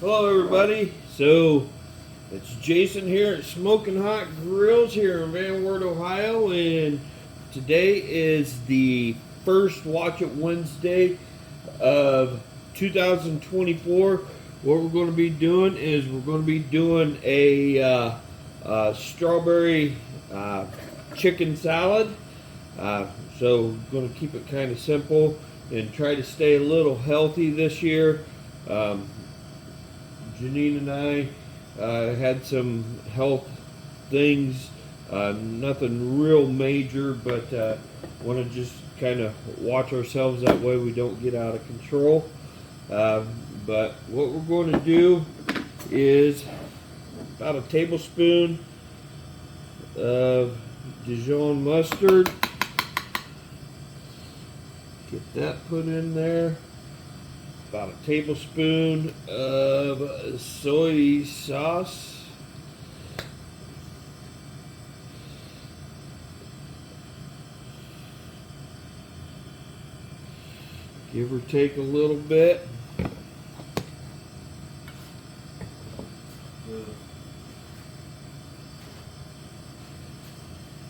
Hello everybody, so it's Jason here at Smoking Hot Grills here in Van Wert, Ohio, and today is the first Watch It Wednesday of 2024. What we're going to be doing is we're going to be doing a strawberry chicken salad. So we're going to keep it kind of simple and try to stay a little healthy this year. Janine and I had some health things, nothing real major, but want to just kind of watch ourselves that way we don't get out of control. But what we're going to do is about a tablespoon of Dijon mustard. Get that put in there. About a tablespoon of soy sauce. Give or take a little bit.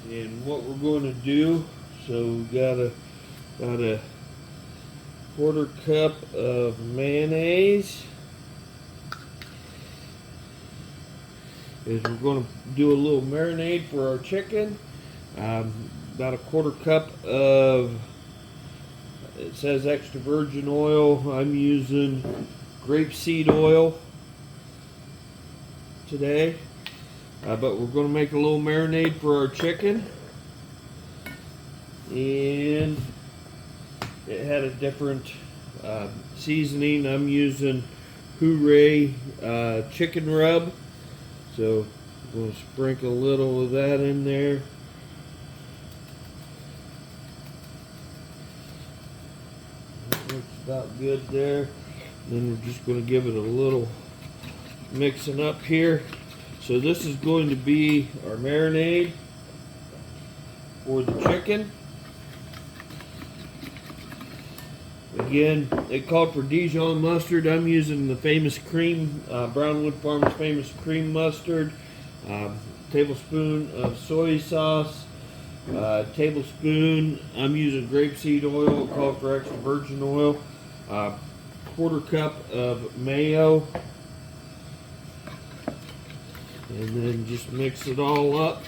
And what we're going to do, so we got a quarter cup of mayonnaise. Is we're going to do a little marinade for our chicken. About a quarter cup of, it says extra virgin oil. I'm using grapeseed oil today. But we're going to make a little marinade for our chicken. And it had a different seasoning. I'm using Hooray chicken rub. So I'm going to sprinkle a little of that in there. That looks about good there. Then we're just going to give it a little mixing up here. So this is going to be our marinade for the chicken. Again, it called for Dijon mustard. I'm using the famous cream, Brownwood Farms famous cream mustard. Tablespoon of soy sauce. Tablespoon, I'm using grapeseed oil. It called for extra virgin oil. Quarter cup of mayo. And then just mix it all up.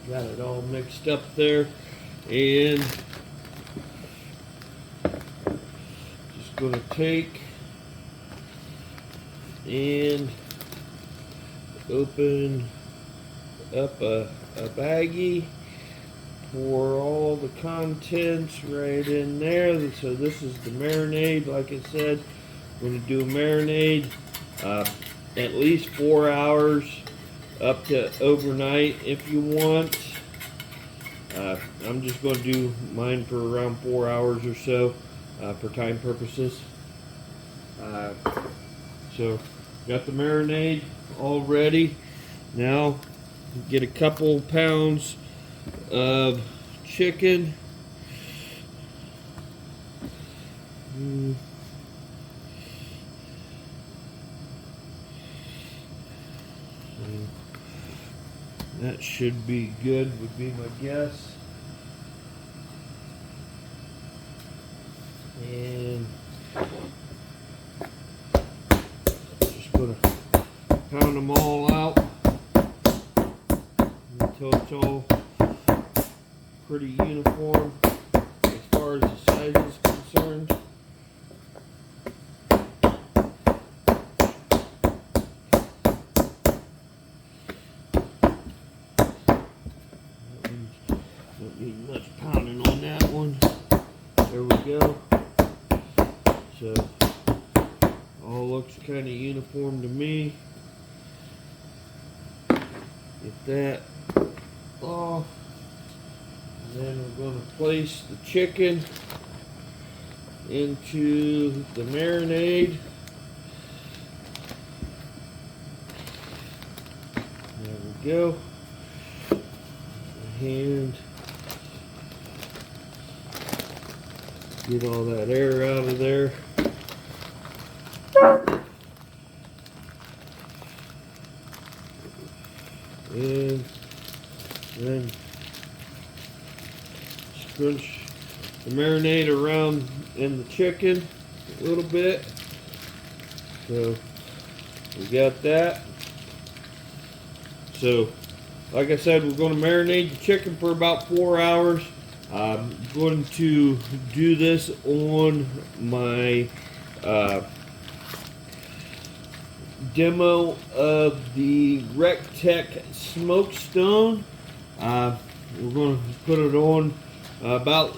Got it all mixed up there, and just going to take and open up a baggie, pour all the contents right in there. So this is the marinade. Like I said, I'm going to do a marinade at least 4 hours up to overnight if you want. I'm just going to do mine for around 4 hours or so for time purposes. So got the marinade all ready. Now get a couple pounds of chicken. That should be good, would be my guess. And just gonna pound them all out until it's all pretty uniform as far as the size is concerned. Don't need much pounding on that one. There we go. So all looks kind of uniform to me. Get that off. And then we're going to place the chicken into the marinade. There we go. hand. Get all that air out of there. And then scrunch the marinade around in the chicken a little bit. So we got that. So like I said, we're going to marinate the chicken for about 4 hours. I'm going to do this on my demo of the RecTech SmokeStone. We're going to put it on about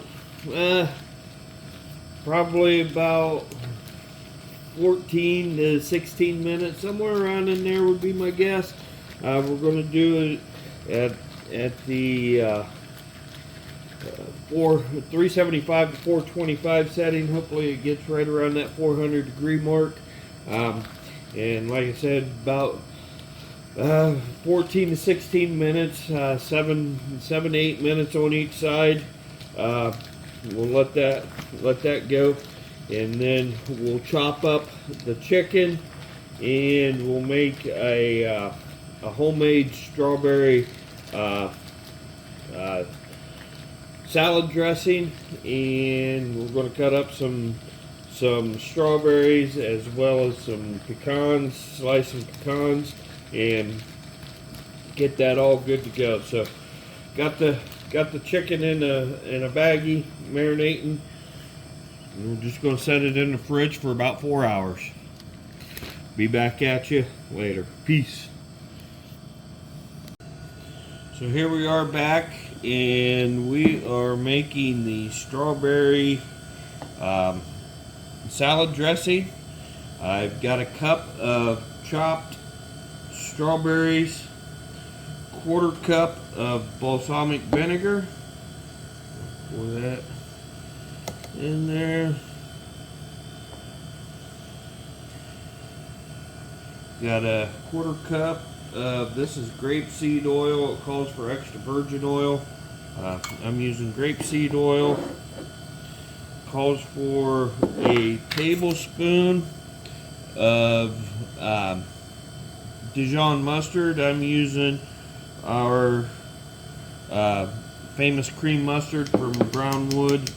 probably about 14 to 16 minutes, somewhere around in there would be my guess. We're going to do it at the 375 to 425 setting. Hopefully it gets right around that 400 degree mark. And like I said, about 14 to 16 minutes, 7 to 8 minutes on each side. We'll let that go, and then we'll chop up the chicken, and we'll make a homemade strawberry salad dressing. And we're going to cut up some strawberries as well as some pecans, slice some pecans, and get that all good to go. So got the chicken in a baggie marinating, and we're just going to set it in the fridge for about 4 hours. Be back at you later. Peace. So here we are back, and we are making the strawberry salad dressing. I've got a cup of chopped strawberries, 1/4 cup of balsamic vinegar. Pour that in there. Got a 1/4 cup of, this is grapeseed oil. It calls for extra virgin oil. I'm using grapeseed oil. Calls for a tablespoon of Dijon mustard. I'm using our famous cream mustard from Brownwood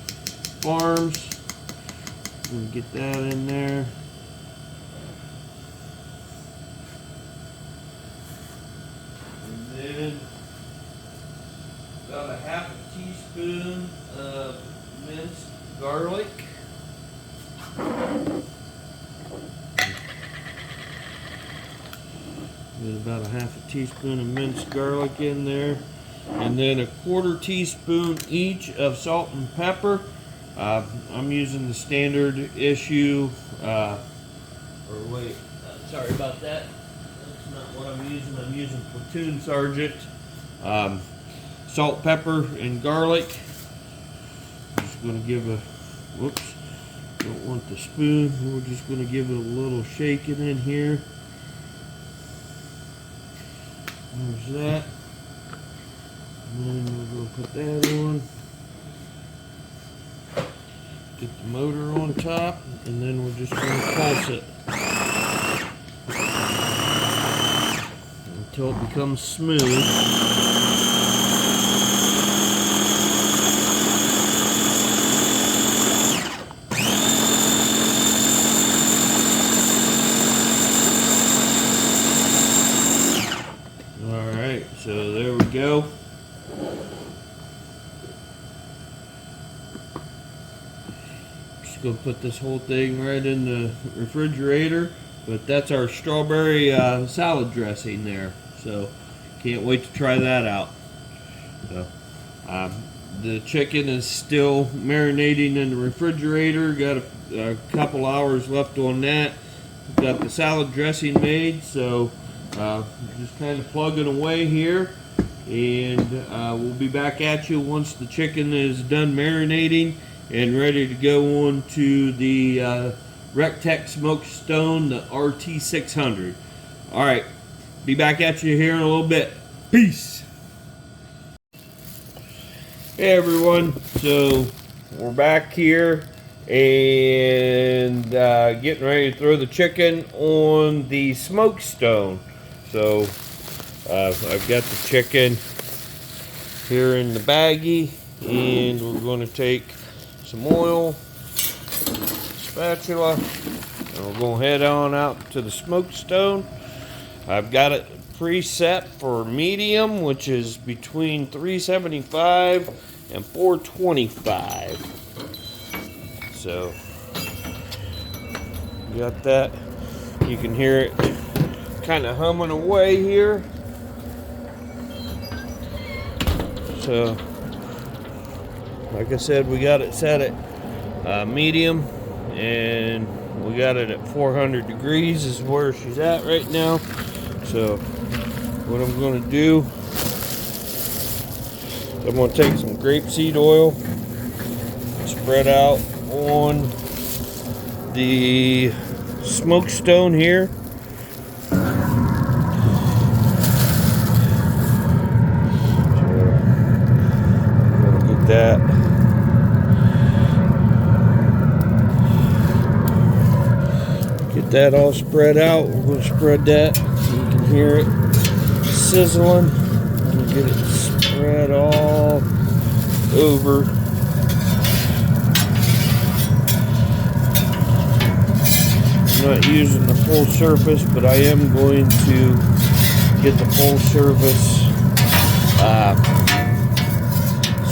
Farms. Get that in there. And then about a 1/2 teaspoon of minced garlic. Get about a 1/2 teaspoon of minced garlic in there, and then a 1/4 teaspoon each of salt and pepper. I'm using the standard issue, sorry about that. That's not what I'm using. I'm using Platoon Sergeant. Salt, pepper, and garlic. Just going to give a, whoops, don't want the spoon. We're just going to give it a little shaking in here. There's that. And then we're going to put that on. Get the motor on top, and then we're just going to pulse it until it becomes smooth. So there we go. Just gonna put this whole thing right in the refrigerator. But that's our strawberry salad dressing there. So can't wait to try that out. So the chicken is still marinating in the refrigerator. Got a couple hours left on that. Got the salad dressing made. So just kind of plugging away here, and we'll be back at you once the chicken is done marinating and ready to go on to the RecTech SmokeStone, the RT600. All right, be back at you here in a little bit. Peace. Hey everyone, so we're back here and getting ready to throw the chicken on the SmokeStone. So I've got the chicken here in the baggie, and we're going to take some oil, spatula, and we're going to head on out to the SmokeStone. I've got it preset for medium, which is between 375 and 425. So got that. You can hear it kind of humming away here. So like I said, we got it set at medium, and we got it at 400 degrees is where she's at right now. So what I'm going to do, I'm going to take some grapeseed oil, spread out on the SmokeStone here. So I'm going to get that. Get that all spread out. We're going to spread that. You can hear it sizzling. We'll get it spread all over. I'm not using the full surface, but I am going to get the full surface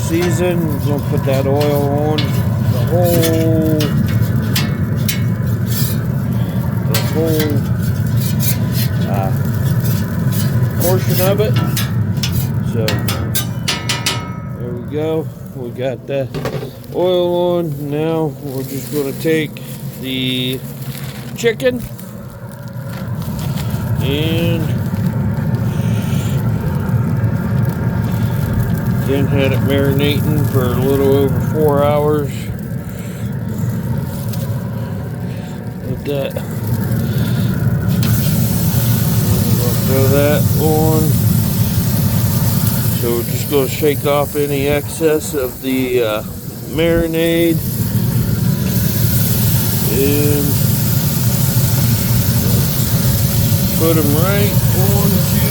seasoned. I'm going to put that oil on the whole portion of it. So there we go. We got the oil on. Now we're just going to take the chicken and again had it marinating for a little over 4 hours. With that, throw that on. So we're just going to shake off any excess of the marinade, and put them right onto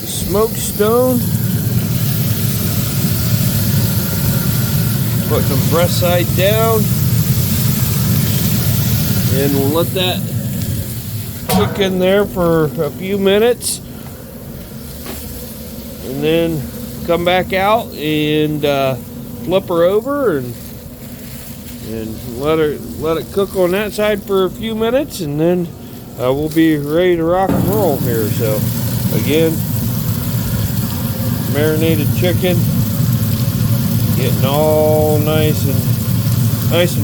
the SmokeStone. Putting them breast side down, and we'll let that cook in there for a few minutes, and then come back out and flip her over and let it cook on that side for a few minutes, and then we'll be ready to rock and roll here. So again, marinated chicken, getting all nice and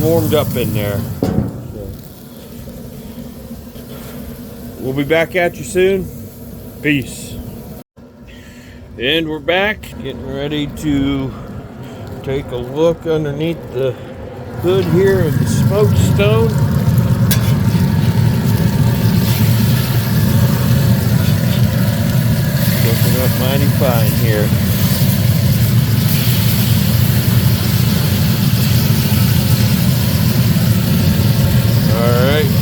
warmed up in there. We'll be back at you soon. Peace. And we're back, getting ready to take a look underneath the hood here of the SmokeStone. Looking up mighty fine here. Alright,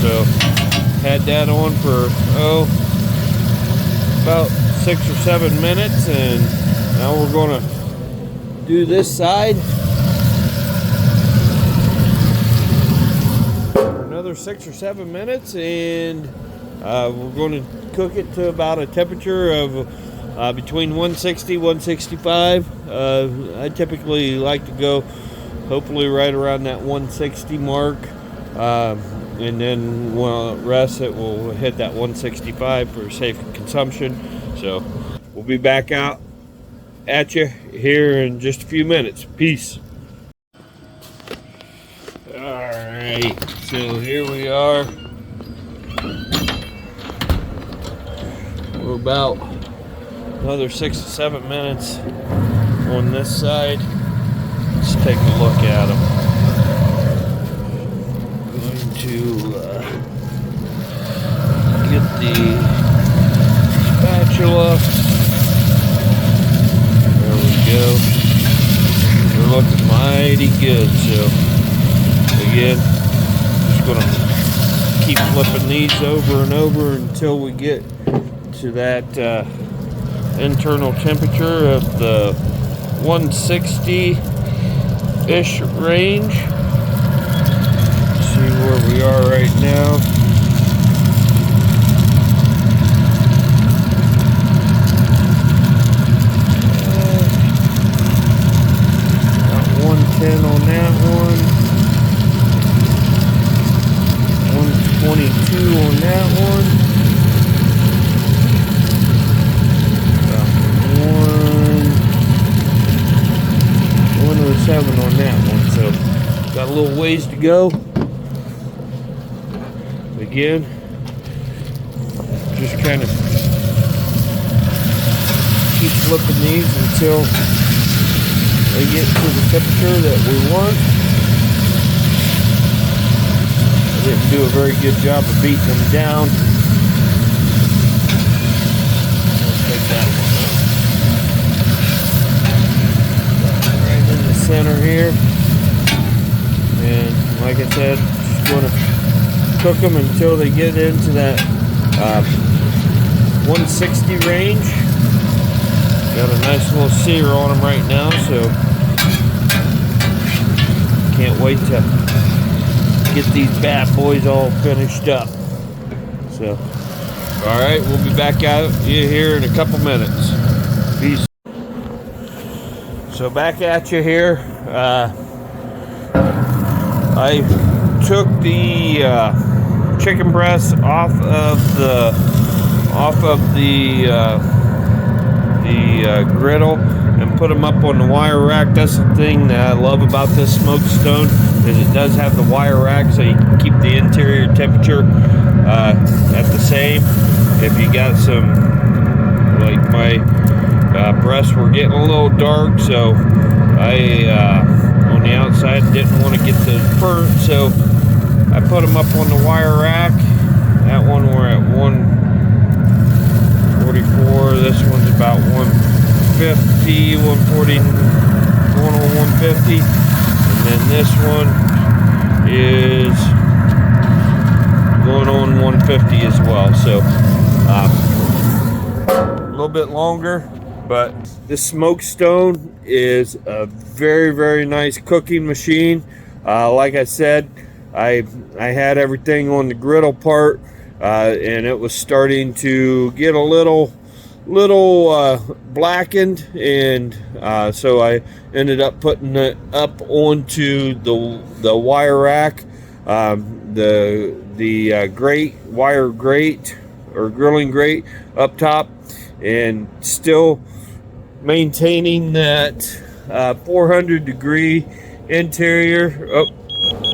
so had that on for about 6 or 7 minutes, and now we're going to do this side for another 6 or 7 minutes, and we're going to cook it to about a temperature of between 160 165. I typically like to go hopefully right around that 160 mark. And then when it rests, it will hit that 165 for safe consumption. So we'll be back out at you here in just a few minutes. Peace. Alright, so here we are. We're about another 6 to 7 minutes on this side. Let's take a look at them. To get the spatula go. They're looking mighty good. So again, just gonna keep flipping these over and over until we get to that internal temperature of the 160-ish range. See where we are right now. Got 110 on that one. 122 on that one. Got 107 on that one. So got a little ways to go. Again, just kind of keep flipping these until they get to the temperature that we want. I didn't do a very good job of beating them down. I'll take that one out. Right in the center here. And like I said, just going to cook them until they get into that 160 range. Got a nice little sear on them right now, so can't wait to get these bad boys all finished up. So, all right, we'll be back out here in a couple minutes. Peace. So back at you here. I took the chicken breasts off of the griddle and put them up on the wire rack. That's the thing that I love about this SmokeStone, is it does have the wire rack, so you can keep the interior temperature at the same. If you got some, like my breasts were getting a little dark, so I on the outside didn't want to get the burnt, so I put them up on the wire rack. That one we're at 144. This one's about 150, 140, going on 150. And then this one is going on 150 as well. So a little bit longer, but this SmokeStone is a very, very nice cooking machine. Like I said, I had everything on the griddle part, and it was starting to get a little blackened, and so I ended up putting it up onto the wire rack, the grate, wire grate or grilling grate up top, and still maintaining that 400 degree interior.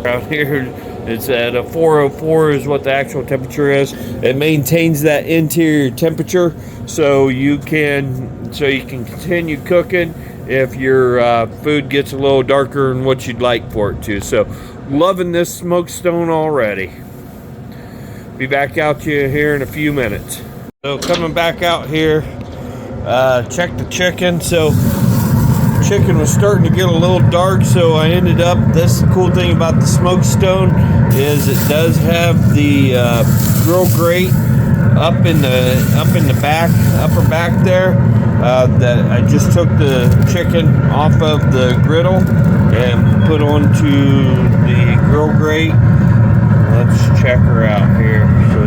Around here it's at a 404 is what the actual temperature is. It maintains that interior temperature, so you can continue cooking if your food gets a little darker than what you'd like for it to. So loving this SmokeStone already. Be back out to you here in a few minutes. So coming back out here, check the chicken. So chicken was starting to get a little dark, so I ended up, that's the cool thing about the SmokeStone, is it does have the grill grate up in the back, upper back there. That I just took the chicken off of the griddle and put onto the grill grate. Let's check her out here. So,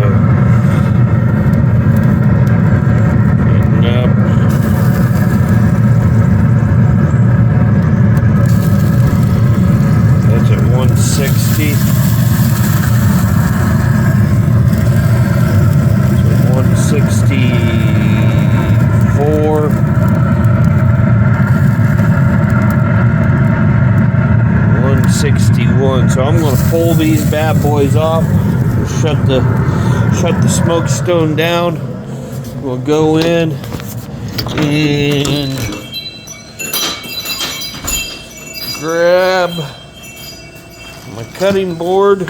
getting up. That's at 160. So 164. 161. So I'm going to pull these bad boys off. Shut the SmokeStone down. We'll go in and grab my cutting board.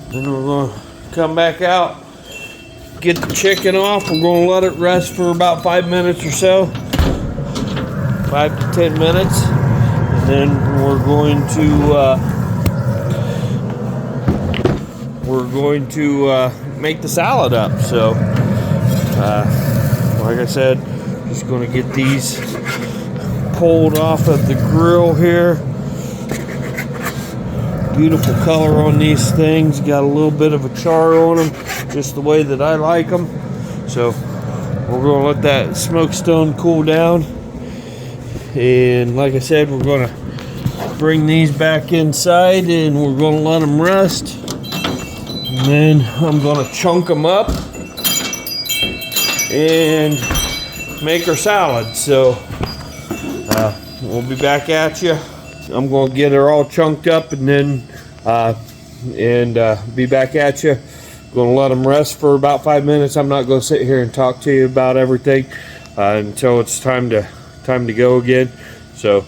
Then we're going to come back out get the chicken off. We're going to let it rest for about 5 minutes or so, 5 to 10 minutes, and then we're going to make the salad up. So, like I said, just going to get these pulled off of the grill here. Beautiful color on these things. Got a little bit of a char on them, just the way that I like them. So we're going to let that SmokeStone cool down. And like I said, we're going to bring these back inside and we're going to let them rest. And then I'm going to chunk them up and make our salad. So we'll be back at you. I'm going to get her all chunked up and then be back at you. Going to let them rest for about 5 minutes. I'm not going to sit here and talk to you about everything until it's time to go again. So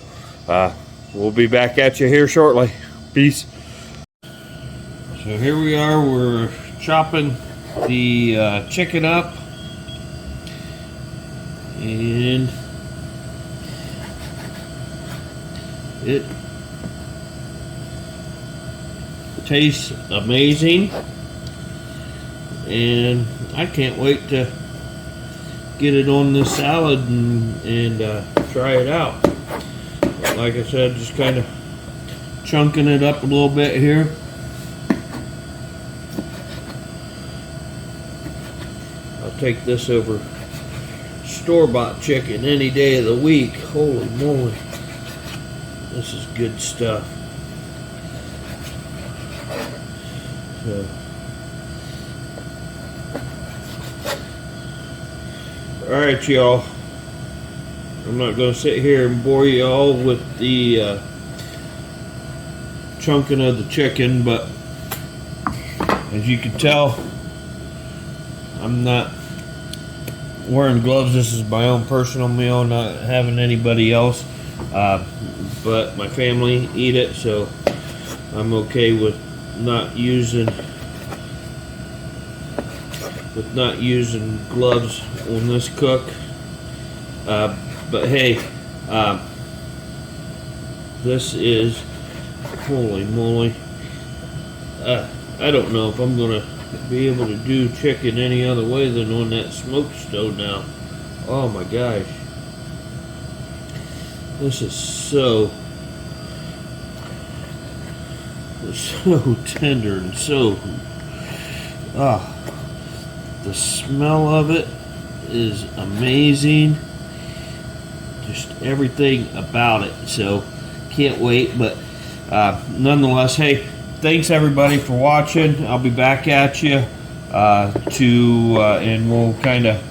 we'll be back at you here shortly. Peace. So here we are. We're chopping the chicken up, and it tastes amazing, and I can't wait to get it on this salad and try it out. Like I said, just kind of chunking it up a little bit here. I'll take this over store-bought chicken any day of the week. Holy moly, this is good stuff. So, alright, y'all. I'm not going to sit here and bore you all with the chunking of the chicken, but as you can tell, I'm not wearing gloves. This is my own personal meal, not having anybody else. But my family eat it, so I'm okay with not using gloves on this cook. But hey, this is, holy moly, I don't know if I'm gonna be able to do chicken any other way than on that SmokeStone now. Oh my gosh, this is so tender and so the smell of it is amazing, just everything about it. So can't wait. But nonetheless, hey, thanks everybody for watching. I'll be back at you and we'll kind of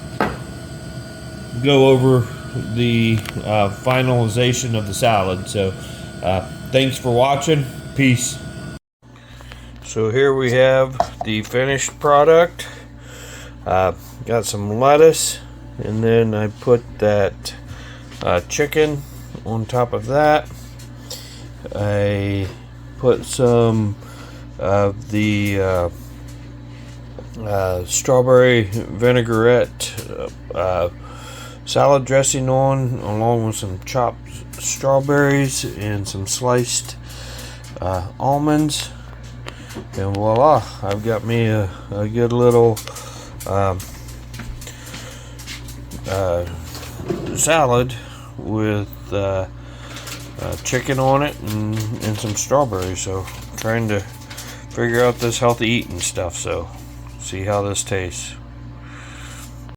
go over the finalization of the salad. So thanks for watching. Peace. So here we have the finished product. Got some lettuce, and then I put that chicken on top of that. I put some of the strawberry vinaigrette salad dressing on, along with some chopped strawberries and some sliced almonds, and voila, I've got me a good little salad with chicken on it and some strawberries. So trying to figure out this healthy eating stuff, so see how this tastes.